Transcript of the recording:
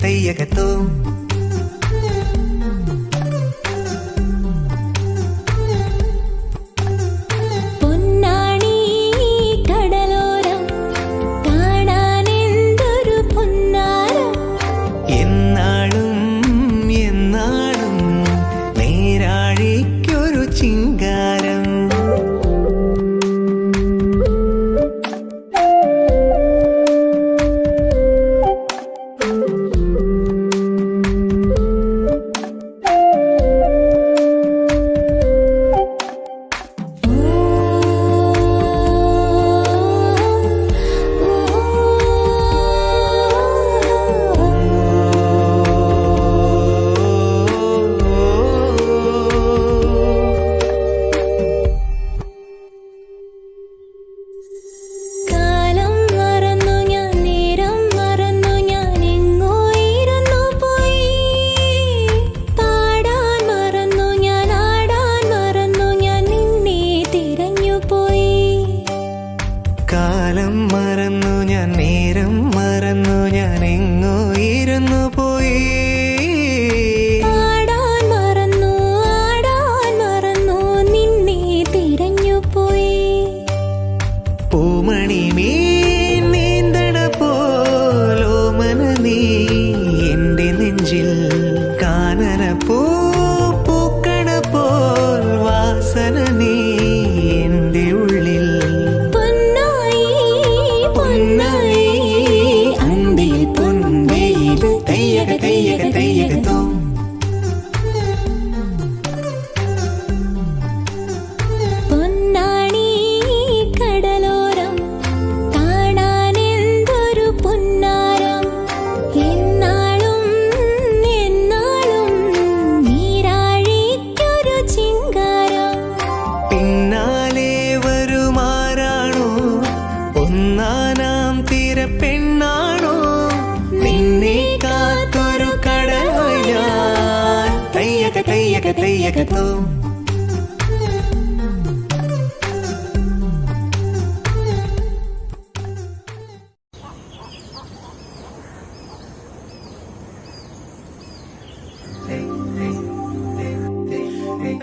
തയ്യകത്തോ കാലം മറന്നു ഞാൻ നേരം മറന്നു ഞാൻ എങ്ങോ ഇരുന്നു പോയി പാടാൻ മറന്നു നിന്നെ തിരഞ്ഞു പോയി പൂമണി മീൻ നീന്തണ പോലോമന നീ എന്റെ നെഞ്ചിൽ കാനന പൂക്കണ പോൽ വാസന നീ എന്റെ ഉള്ളിൽ തയ്യകത്തോ പൊന്നാണി കടലോരം കാണാനെന്തൊരു പുന്നാരം എന്നാളും നീരാഴിക്കൊരു ചിങ്കാരം പിന്നാലെ വരുമാറാണോ ഒന്നാനാം തിരപ്പെണ്ണാണോ നിന്നെ കാത്തൊരു കടലായി ഞാൻ തയ്യകത്തോ